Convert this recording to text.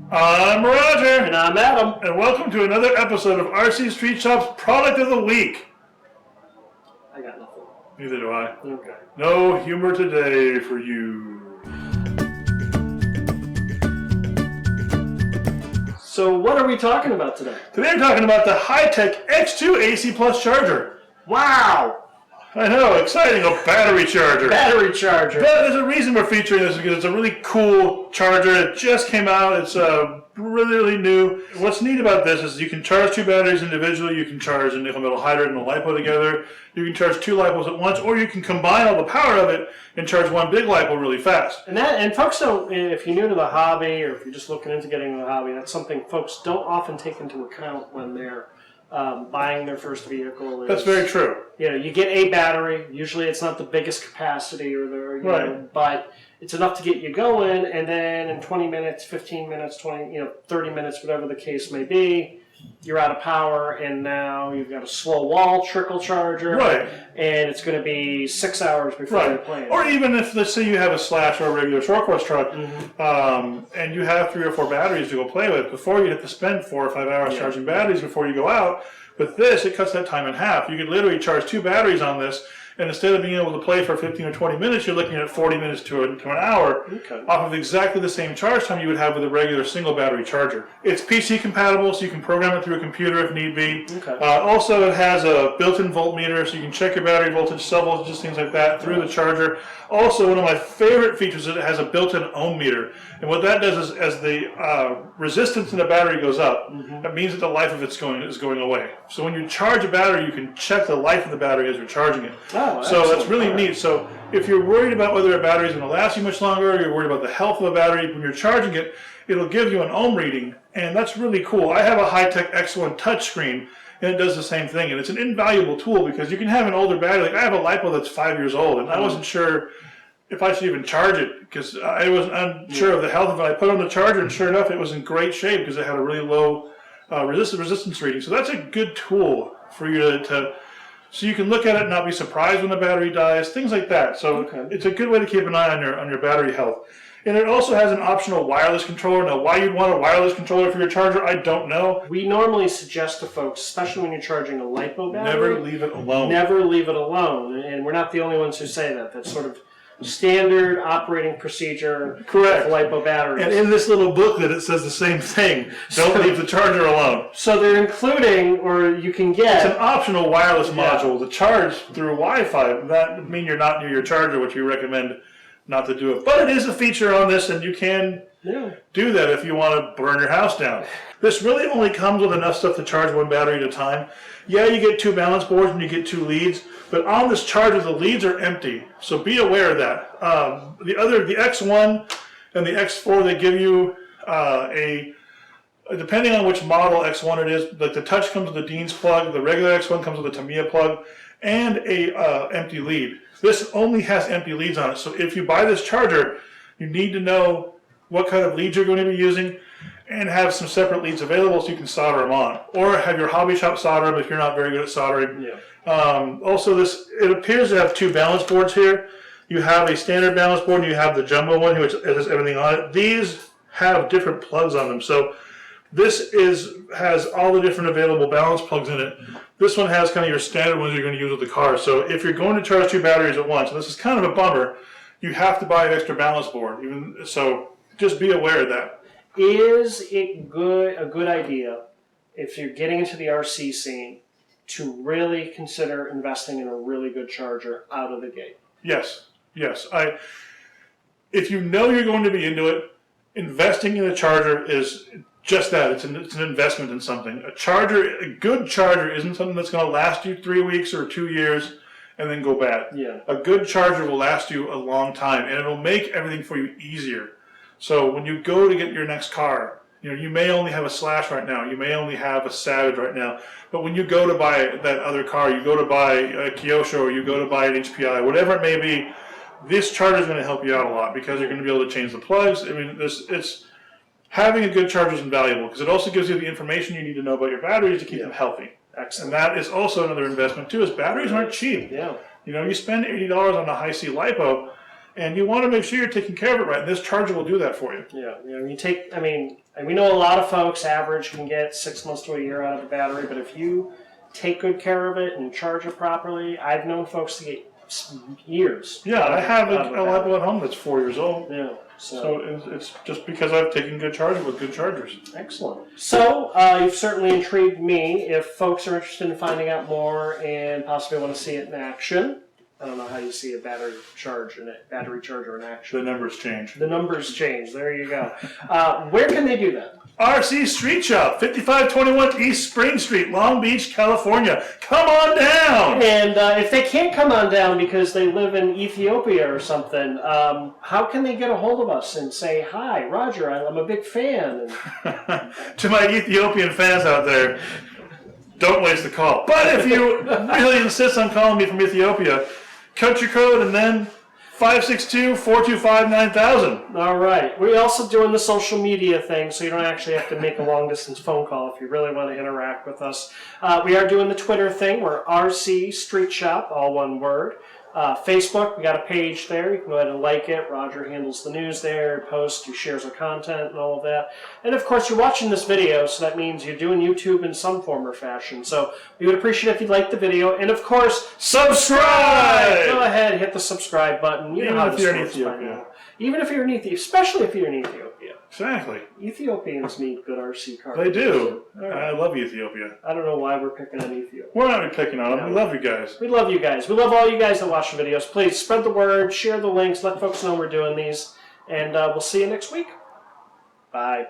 I'm Roger. And I'm Adam. And welcome to another episode of RC Street Shop's Product of the Week. I got nothing. Neither do I. Okay. No humor today for you. So what are we talking about today? Today we're talking about the HItec X2 AC Plus charger. Wow! I know, exciting, a battery charger. Battery charger. But there's a reason we're featuring this because it's a really cool charger. It just came out. It's really new. What's neat about this is you can charge two batteries individually. You can charge a nickel metal hydride and a LiPo together. You can charge two LiPos at once, or you can combine all the power of it and charge one big LiPo really fast. And folks don't, if you're new to the hobby or if you're just looking into getting into the hobby, that's something folks don't often take into account when they're buying their first vehicle. That's very true. You know, you get a battery. Usually, it's not the biggest capacity, or the know, but it's enough to get you going. And then in 20 minutes, 15 minutes, 30 minutes, whatever the case may be, you're out of power, and now you've got a slow wall trickle charger. Right. And it's going to be 6 hours before you're playing. Or even if, let's say, you have a Slash or a regular short course truck, and you have 3 or 4 batteries to go play with, before you have to spend 4 or 5 hours charging batteries before you go out. With this, it cuts that time in half. You could literally charge 2 batteries on this, and instead of being able to play for 15 or 20 minutes, you're looking at 40 minutes to an hour off of exactly the same charge time you would have with a regular single battery charger. It's PC compatible, so you can program it through a computer if need be. Also, it has a built-in voltmeter, so you can check your battery voltage, cell voltages, things like that through the charger. Also, one of my favorite features is it has a built-in ohm meter. And what that does is, as the resistance in the battery goes up, that means that the life of it is going away. So when you charge a battery, you can check the life of the battery as you're charging it. So that's really neat. So if you're worried about whether a battery is going to last you much longer, or you're worried about the health of a battery, when you're charging it, it'll give you an ohm reading, and that's really cool. I have a HItec X1 touchscreen, and it does the same thing, and it's an invaluable tool because you can have an older battery. Like I have a LiPo that's 5 years old, and I wasn't sure if I should even charge it because I was unsure of the health of it. I put it on the charger, and sure enough, it was in great shape because it had a really low resistance reading. So that's a good tool for you to so you can look at it and not be surprised when the battery dies, things like that. So it's a good way to keep an eye on your battery health. And it also has an optional wireless controller. Now, why you'd want a wireless controller for your charger, I don't know. We normally suggest to folks, especially when you're charging a LiPo battery, never leave it alone. Never leave it alone. And we're not the only ones who say that. That's sort of standard operating procedure. Correct. With LiPo batteries. And in this little booklet, it says the same thing. Don't leave the charger alone. So they're including, or you can get... It's an optional wireless module to charge through Wi-Fi. That would mean you're not near your charger, which we recommend not to do it. But it is a feature on this, and you can do that if you want to burn your house down. This really only comes with enough stuff to charge one battery at a time. Yeah, you get 2 balance boards and you get 2 leads, but on this charger, the leads are empty. So be aware of that. The X1 and the X4, they give you depending on which model X1 it is, like the Touch comes with a Dean's plug, the regular X1 comes with a Tamiya plug, and a empty lead. This only has empty leads on it. So if you buy this charger, you need to know what kind of leads you're going to be using and have some separate leads available so you can solder them on. Or have your hobby shop solder them if you're not very good at soldering. Also, it appears to have 2 balance boards here. You have a standard balance board and you have the jumbo one, which has everything on it. These have different plugs on them. So this has all the different available balance plugs in it. This one has kind of your standard ones you're going to use with the car. So if you're going to charge 2 batteries at once, and this is kind of a bummer, you have to buy an extra balance board. So just be aware of that. Is it a good idea, if you're getting into the RC scene, to really consider investing in a really good charger out of the gate? Yes. If you know you're going to be into it, investing in a charger is just that. It's an investment in something. A good charger isn't something that's going to last you 3 weeks or 2 years and then go bad. A good charger will last you a long time, and it'll make everything for you easier. So when you go to get your next car, you may only have a Slash right now, you may only have a Savage right now, but when you go to buy that other car, you go to buy a Kyosho, or you go to buy an HPI, whatever it may be, this charger is going to help you out a lot because you're going to be able to change the plugs. I mean, having a good charger is invaluable because it also gives you the information you need to know about your batteries to keep them healthy. Excellent. And that is also another investment too, is batteries aren't cheap. You spend $80 on a high C LiPo, and you want to make sure you're taking care of it right. And this charger will do that for you. Yeah, we know a lot of folks, average, can get 6 months to a year out of a battery, but if you take good care of it and charge it properly, I've known folks to get years. Yeah, I have a level at home that's 4 years old. Yeah. So it's just because I've taken good charge with good chargers. Excellent. So you've certainly intrigued me. If folks are interested in finding out more and possibly want to see it in action, I don't know how you see a battery charger in action. The numbers change. The numbers change. There you go. Where can they do that? RC Street Shop, 5521 East Spring Street, Long Beach, California. Come on down! And if they can't come on down because they live in Ethiopia or something, how can they get a hold of us and say, hi, Roger, I'm a big fan? To my Ethiopian fans out there, don't waste the call. But if you really insist on calling me from Ethiopia, country code and then 562-425-9000. All right. We're also doing the social media thing, so you don't actually have to make a long-distance phone call if you really want to interact with us. We are doing the Twitter thing. We're RC Street Shop, all one word. Facebook, we got a page there. You can go ahead and like it. Roger handles the news there, posts, he shares our content and all of that. And of course, you're watching this video, so that means you're doing YouTube in some form or fashion. So we would appreciate if you'd like the video. And of course, subscribe! Go ahead, hit the subscribe button. You know how if you're in Ethiopia. Even if you're in Ethiopia, especially if you're in Ethiopia. Exactly. Ethiopians need good RC cars. They do. Right. I love Ethiopia. I don't know why we're picking on Ethiopia. We're not picking on them. We love you guys. We love you guys. We love all you guys that watch the videos. Please spread the word, share the links, let folks know we're doing these, and we'll see you next week. Bye.